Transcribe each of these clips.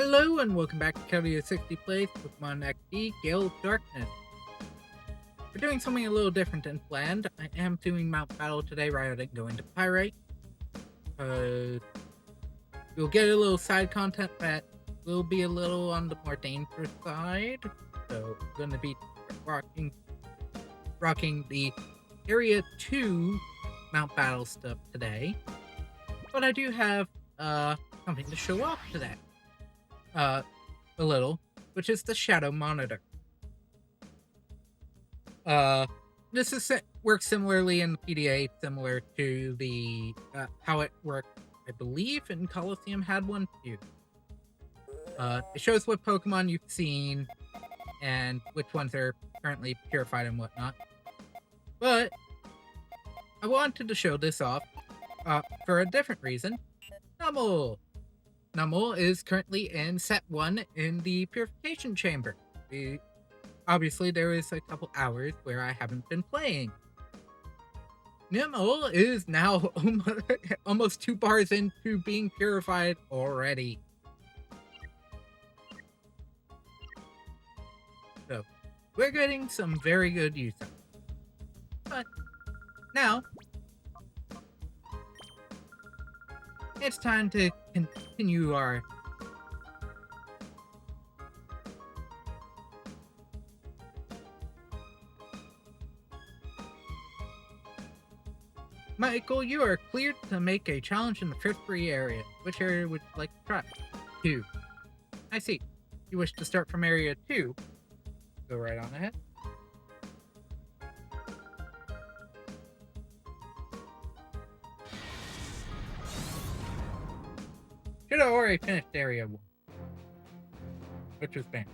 Hello and welcome back to Kelly 60 Plays Pokemon XD Gale of Darkness. We're doing something a little different than planned. I am doing Mount Battle today rather than going to Pyrite. You'll get a little side content that will be a little on the more dangerous side. So I'm going to be rocking the Area 2 Mount Battle stuff today. But I do have something to show off today. A little, which is the Shadow Monitor. This works similarly in the PDA, similar to the how it worked, I believe, in Coliseum had one too. It shows what Pokemon you've seen and which ones are currently purified and whatnot. But I wanted to show this off for a different reason. Numel is currently in set 1 in the purification chamber. Obviously, there is a couple hours where I haven't been playing. Numel is now almost 2 bars into being purified already. So, we're getting some very good use of it. But, now, it's time to continue our Michael, you are cleared to make a challenge in the fifth free area. Which area would you like to try? 2. I see. You wish to start from area 2. Go right on ahead. Should have already finished area 1. Which was banned.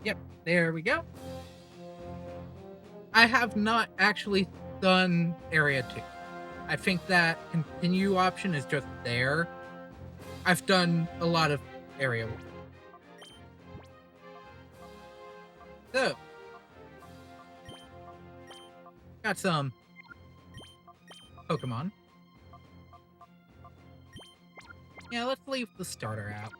Yep, there we go. I have not actually done area 2. I think that continue option is just there. I've done a lot of area 1. So, got some Pokemon. Yeah, let's leave the starter out.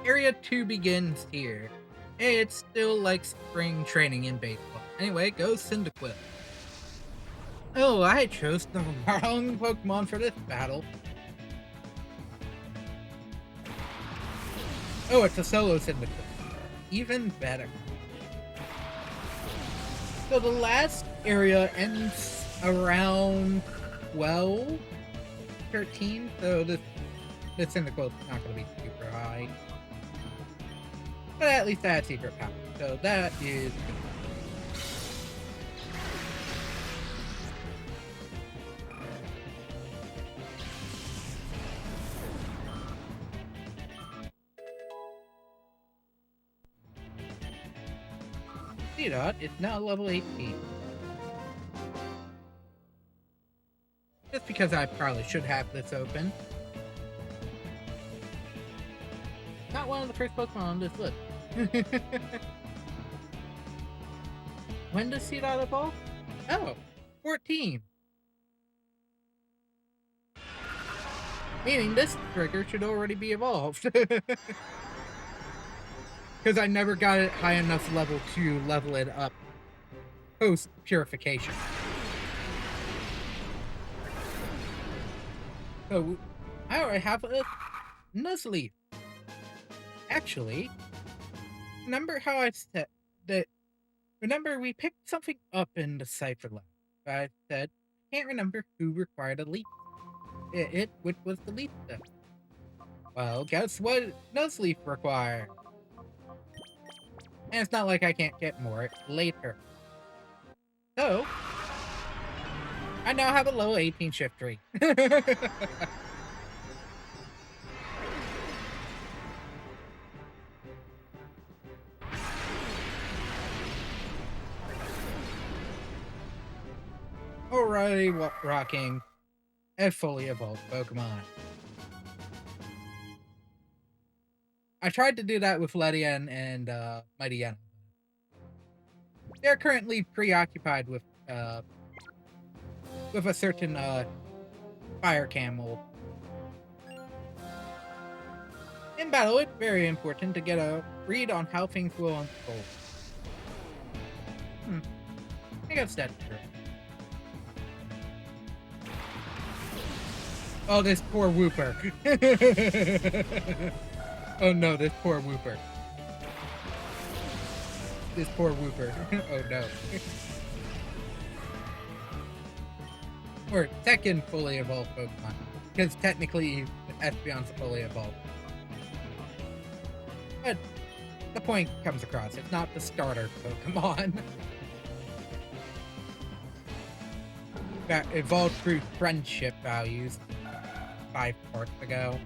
Area 2 begins here. Hey, it's still like spring training in baseball. Anyway, go Cyndaquil. Oh, I chose the wrong Pokemon for this battle. Oh, it's a solo Cyndaquil. Even better. So the last area ends around 12, 13, so this Cyndaquil is not going to be super high. But at least I had secret power, so that is good. Seedot is now level 18. Just because I probably should have this open. Not one of the first Pokemon on this list. When does Seedot evolve? Oh, 14. Meaning this trigger should already be evolved. Because I never got it high enough level to level it up post purification. So I already have a Nuzleaf. Actually, remember how I said that? Remember we picked something up in the Cypher Lab. I said, can't remember who required a leaf. Which was the leaf step. Well, guess what Nuzleaf required? And it's not like I can't get more later. So, I now have a level 18 Shiftry. Already rocking a fully evolved Pokemon. I tried to do that with Ledian and Mightyena. They're currently preoccupied with a certain fire camel In battle, it's very important to get a read on how things will unfold. I guess that's true. Oh, this poor Wooper. Oh no, this poor Wooper. This poor Wooper. Oh no. Or second fully evolved Pokemon. Because technically, Espeon's fully evolved. But the point comes across. It's not the starter Pokemon. That evolved through friendship values 5 parts ago.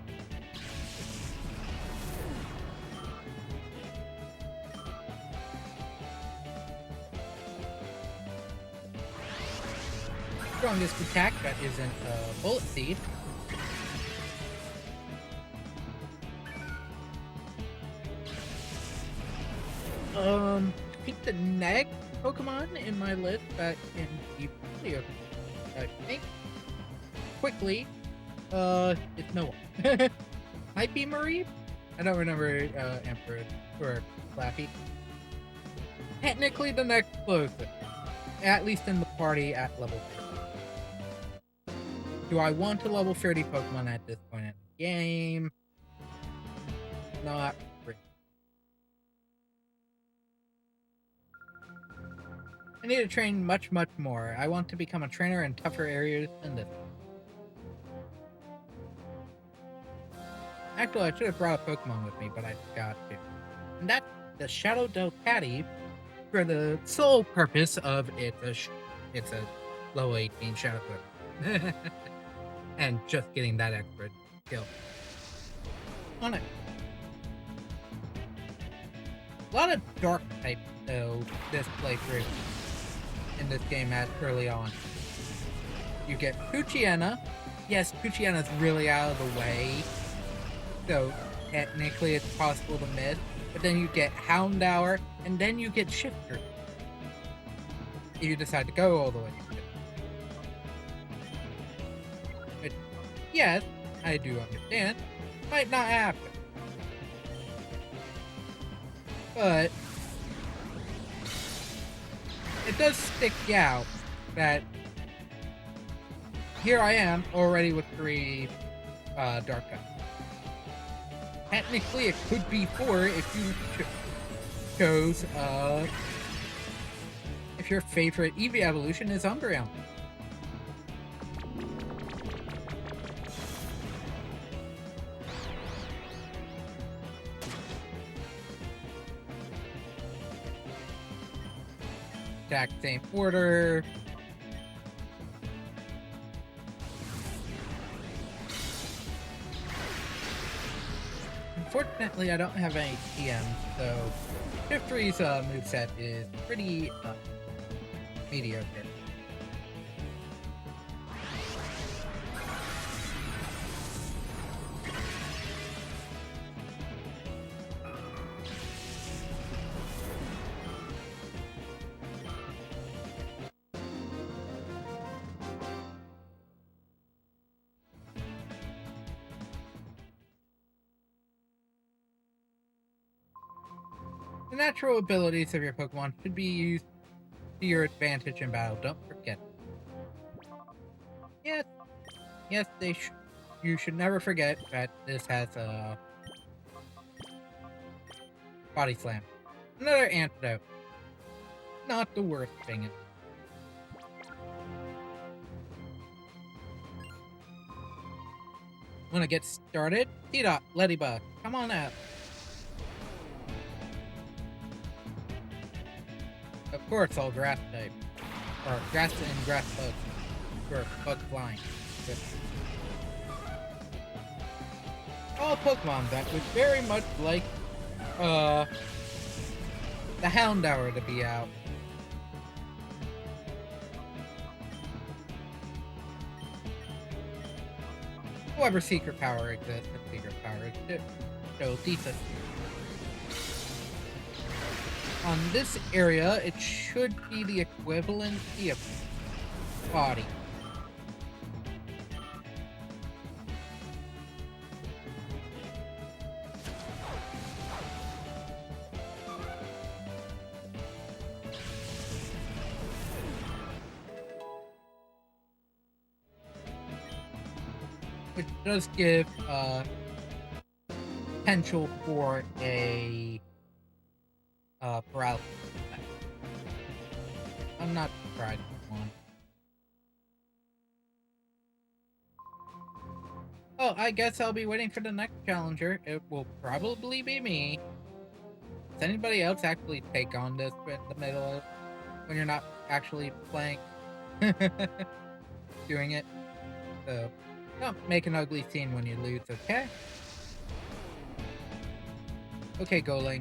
Strongest attack that isn't a Bullet Seed. I think the next Pokemon in my list that can be pretty, I think, quickly, it's no one. Might be Marie? I don't remember, Emperor or Flappy. Technically the next closest. At least in the party at level 30. Do I want a level 30 Pokemon at this point in the game? Not really. I need to train much, much more. I want to become a trainer in tougher areas than this. Actually, I should have brought a Pokemon with me, but I forgot to. And that's the Shadow Delcatty for the sole purpose of it's a level 18 Shadow Pokemon. And just getting that extra skill on it. A lot of dark types, though, this playthrough in this game at early on. You get Poochyena. Yes, Poochyena's really out of the way, so technically it's possible to miss. But then you get Houndour, and then you get Shifter. If you decide to go all the way. But yes, I do understand. Might not happen. But it does stick out that here I am already with 3 Dark Types. Technically, it could be 4 if you chose, if your favorite Eevee evolution is Umbreon. Exact same order. Unfortunately, I don't have any TM, so Shiftry's moveset is pretty mediocre. The natural abilities of your Pokemon should be used to your advantage in battle. Don't forget. Yes, you should never forget that this has a Body Slam. Another antidote. Not the worst thing. Wanna get started? T-Dot, Ladybug, come on out. Of course, all grass type. Or grass and grass bugs. Or bug flying. Good. All Pokemon that would very much like the Houndour to be out. However, secret power exists, and secret power is so decent. On this area, it should be the equivalency of body. which does give potential for a paralysis effect. I'm not surprised with one. Oh, I guess I'll be waiting for the next challenger. It will probably be me. Does anybody else actually take on this in the middle of when you're not actually playing? Doing it? So, don't make an ugly scene when you lose, okay? Okay, Gale.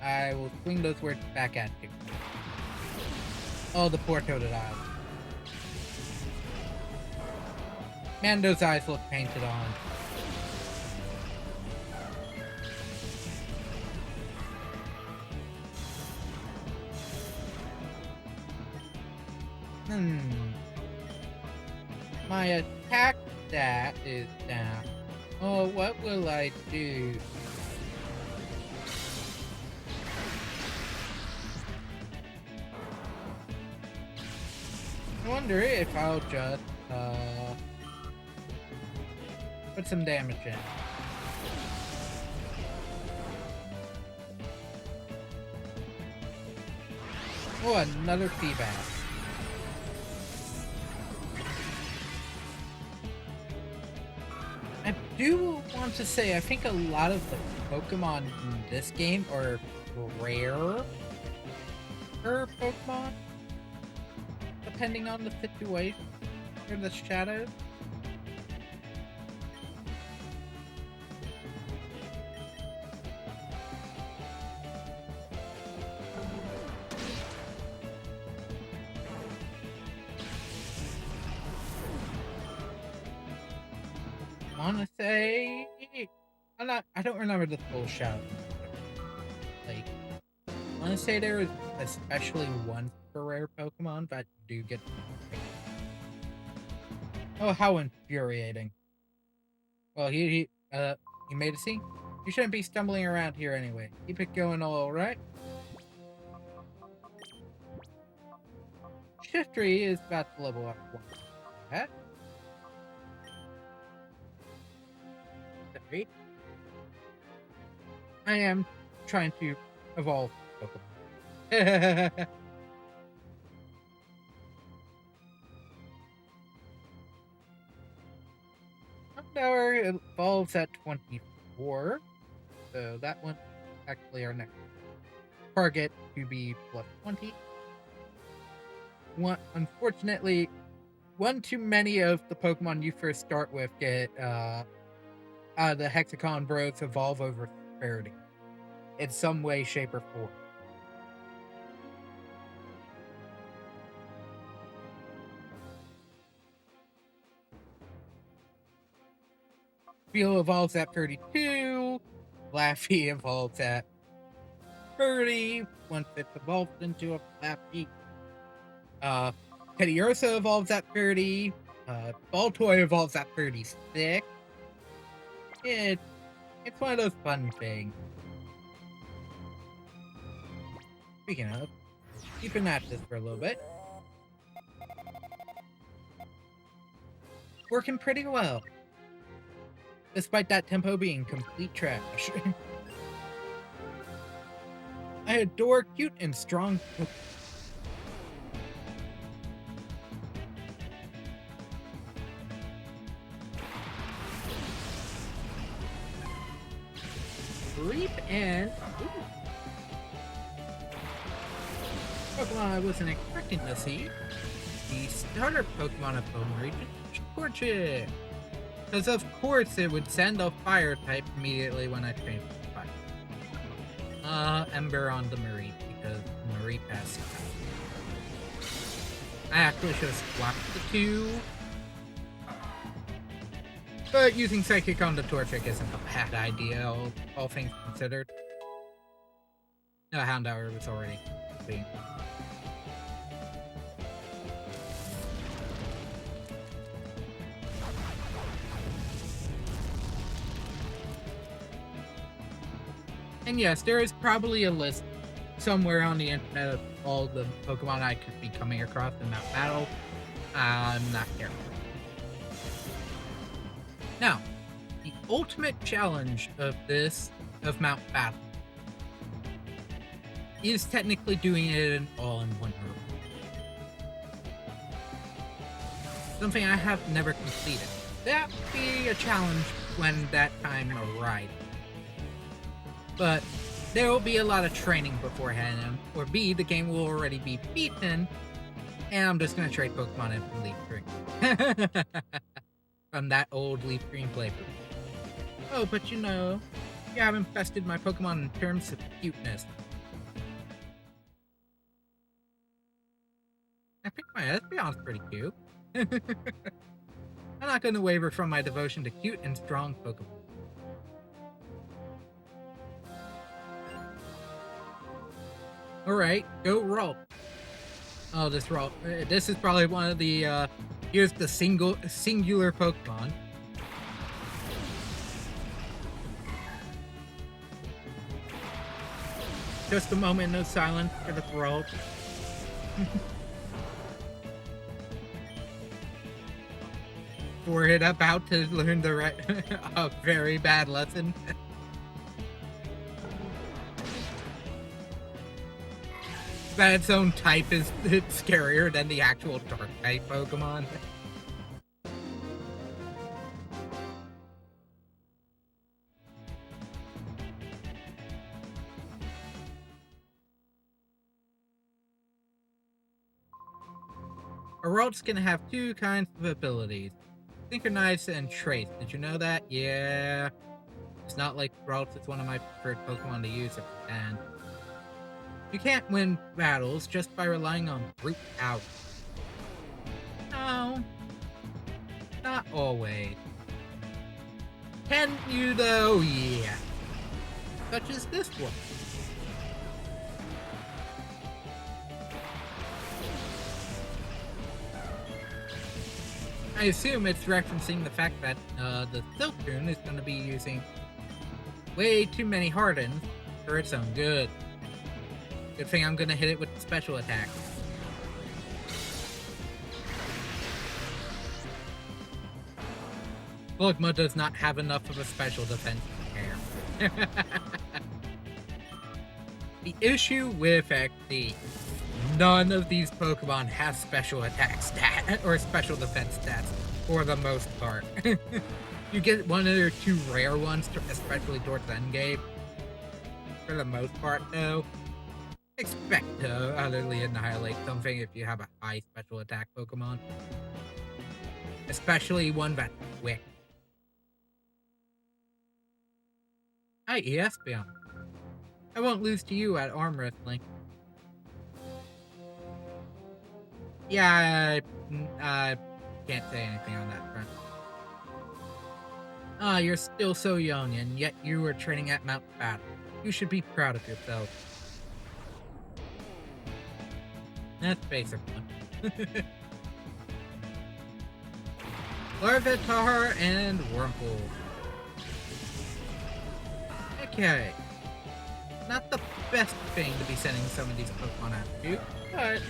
I will swing those words back at you. Oh, the poor toaded eyes. Man, those eyes look painted on. My attack stat is down. Oh, what will I do? I wonder if I'll just, put some damage in. Oh, another feedback. I do want to say, I think a lot of the Pokemon in this game are rare Pokemon, depending on the situation or the shadow. I want to say, I don't remember the full shout. Like, I want to say there was especially one super rare Pokemon that do get. Oh, how infuriating! Well, he made a scene. You shouldn't be stumbling around here anyway. Keep it going, all right. Shiftry is about to level up one. That. Sorry. I am trying to evolve Pokemon. Tower evolves at 24, so that one actually our next target to be plus 20. Unfortunately, one too many of the Pokemon you first start with get the Hexagon Bros evolve over 30 in some way, shape, or form. Feel evolves at 32. Laffy evolves at 30 once it's evolved into a Laffy. Teddiursa evolves at 30. Baltoy evolves at 36. It's one of those fun things. Speaking of, keeping at this for a little bit. Working pretty well. Despite that tempo being complete trash. I adore cute and strong. Leap and... Ooh. Pokemon I wasn't expecting to see. The starter Pokemon of Home Region, Torchic. Because of course it would send a fire type immediately when I train for fire. Ember on the Marie, because Marie passed out. I actually should have swapped the two. But using Psychic on the Torchic isn't a bad idea, all things considered. No, Houndour was already being. And yes, there is probably a list somewhere on the internet of all the Pokemon I could be coming across in that battle. I'm not careful. Now, the ultimate challenge of Mount Battle, is technically doing it all in one room. Something I have never completed. That would be a challenge when that time arrives. But there will be a lot of training beforehand, or B, the game will already be beaten, and I'm just gonna trade Pokemon in from Leaf Green. From that old Leaf Green playthrough. Oh, but you haven't bested my Pokemon in terms of cuteness. I think my Espeon's pretty cute. I'm not gonna waver from my devotion to cute and strong Pokemon. Alright, go Ralts. Oh, this Ralts. This is probably one of the, here's the singular Pokemon. Just a moment of silence for the Ralts. For it about to learn a very bad lesson. That its own type is scarier than the actual dark type Pokemon. A Ralts can have two kinds of abilities. Synchronize and Trace. Did you know that? Yeah. It's not like Ralts is one of my preferred Pokemon to use if I can. You can't win battles just by relying on brute power. No. Not always. Can you though? Yeah. Such as this one. I assume it's referencing the fact that the Silcoon is going to be using way too many Hardens for its own good. Good thing I'm going to hit it with the special attack. Slugma does not have enough of a special defense to care. The issue with XD, none of these Pokemon have special attack stat or special defense stats for the most part. You get one or two rare ones, especially towards the end game. For the most part, though, expect to utterly annihilate something if you have a high special attack Pokemon. Especially one that's quick. Hi, Espeon. I won't lose to you at arm wrestling. Yeah, I can't say anything on that front. Ah, you're still so young, and yet you are training at Mount Battle. You should be proud of yourself. That's basic one. Larvitar and Wurmple. Okay. Not the best thing to be sending some of these Pokemon after you, but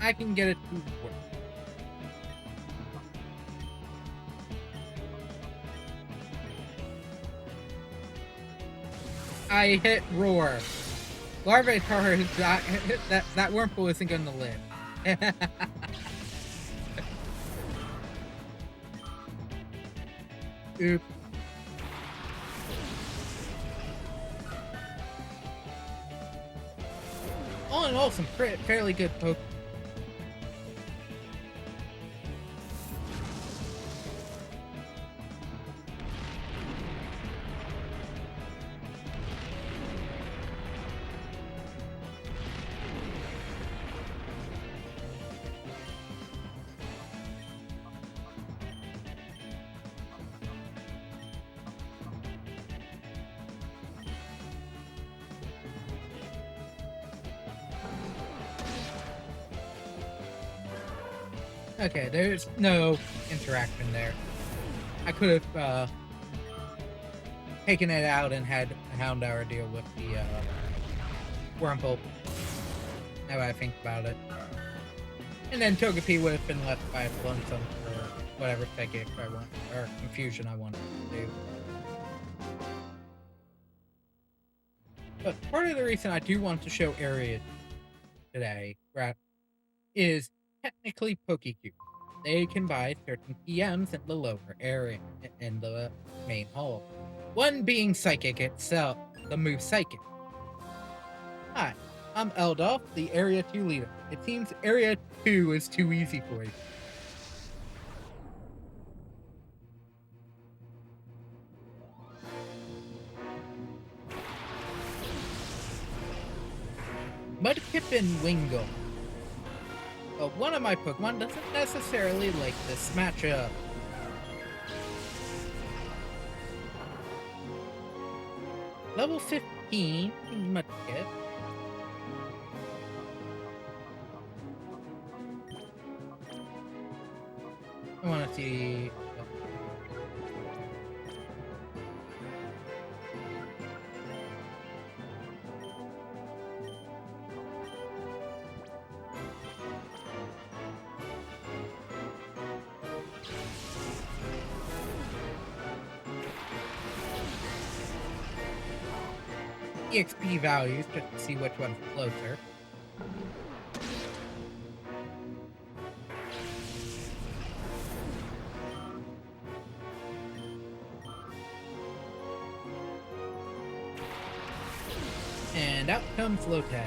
I can get it to work. I hit Roar. Larvitar is not, that Wurmple isn't gonna live. Oop. All in all, some fairly good Pokemon. Okay, there's no interaction there. I could have taken it out and had Houndour deal with the Wurmple. Now I think about it. And then Togepi would have been left by a Blunsum for whatever psychic I want, or confusion I want to do. But part of the reason I do want to show area today, right, is technically Pokecube. They can buy certain TMs in the lower area, in the main hall. One being Psychic itself, the move Psychic. Hi, I'm Eldolf, the Area 2 leader. It seems Area 2 is too easy for you. Mudkip and Wingull. But one of my Pokemon doesn't necessarily like this matchup. Level 15, Mudkip. I want to see... EXP values just to see which one's closer. And out comes Lotad.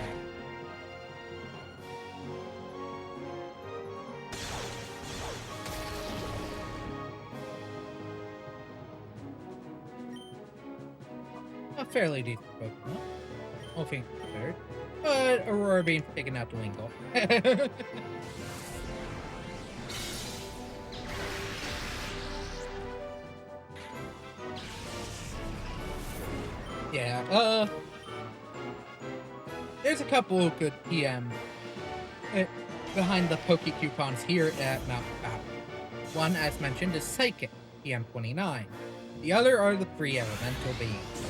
A fairly decent Pokemon. All things considered. But Aurora Beam's taking out the Wingull. Yeah, there's a couple of good TM behind the Pokecoupons here at Mount Battle. One, as mentioned, is Psychic, TM29. The other are the three Elemental Beams.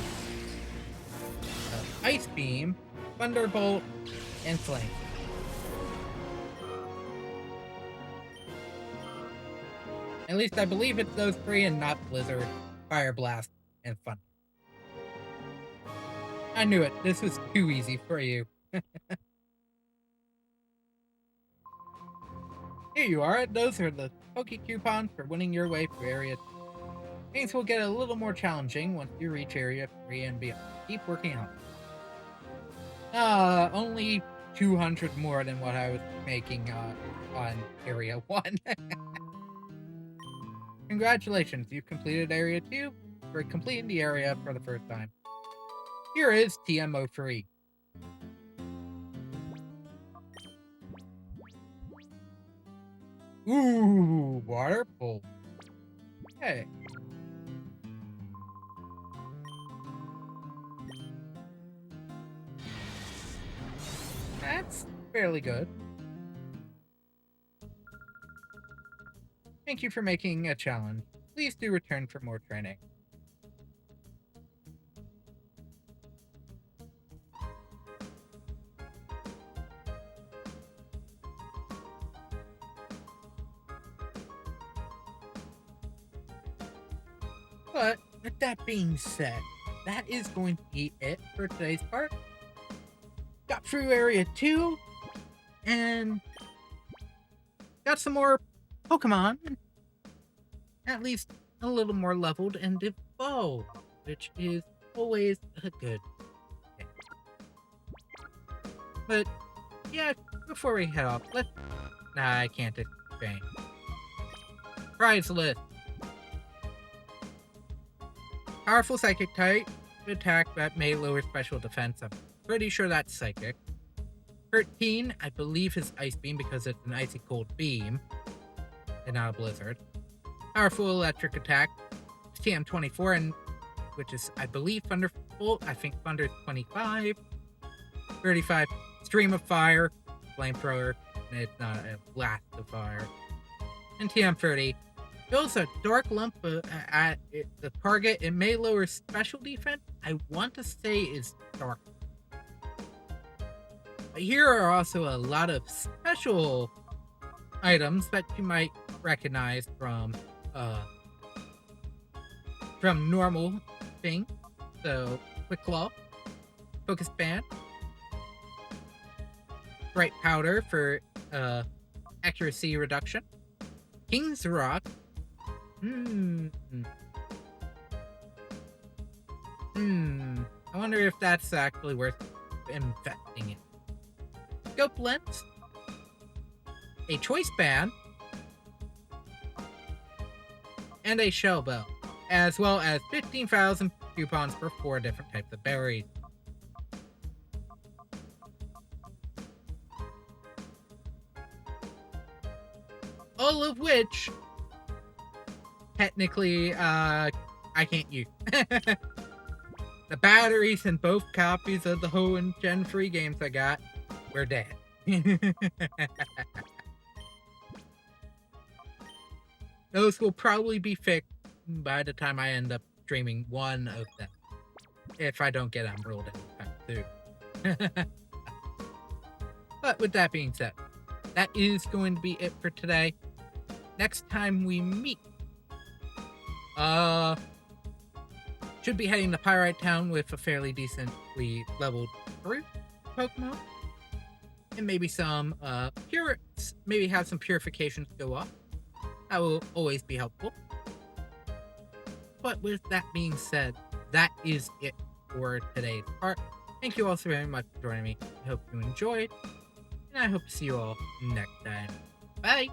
Ice Beam, Thunderbolt, and Flame. At least I believe it's those three and not Blizzard, Fire Blast, and Thunder. I knew it. This was too easy for you. Here you are. Those are the Pokecoupons for winning your way through Area 2. Things will get a little more challenging once you reach Area 3 and beyond. Keep working on it. Only 200 more than what I was making on Area 1. Congratulations, you've completed Area 2 for completing the area for the first time. Here is TM03. Ooh, water pool. Hey. That's fairly good. Thank you for making a challenge. Please do return for more training. But with that being said, that is going to be it for today's part. Got through Area 2, and got some more Pokemon, at least a little more leveled and evolved, which is always a good thing. But, yeah, before we head off, Nah, I can't explain. Prize list. Powerful Psychic type attack that may lower special defense. I'm pretty sure that's Psychic. 13, I believe, is Ice Beam because it's an icy cold beam and not a blizzard. Powerful electric attack, TM24, and which is, I believe, Thunderbolt. I think Thunder's 25. 35, Stream of Fire, Flamethrower, and it's not a blast of fire. And TM30, builds a dark lump at the target. It may lower special defense. I want to say is dark. But here are also a lot of special items that you might recognize from normal thing. So Quick Claw, Focus Band, Bright Powder for accuracy reduction, King's Rock. I wonder if that's actually worth investing in. Scope Lens, a Choice Band, and a Shell Bell, as well as 15,000 coupons for 4 different types of berries. All of which, technically, I can't use. The batteries in both copies of the Ho and Gen 3 games I got were dead. Those will probably be fixed by the time I end up streaming one of them. If I don't get Emerald anytime soon. But with that being said, that is going to be it for today. Next time we meet, should be heading to Pyrite Town with a fairly decently leveled fruit Pokemon. And maybe some, maybe have some purifications go up. That will always be helpful. But with that being said, that is it for today's part. Thank you all so very much for joining me. I hope you enjoyed, and I hope to see you all next time. Bye!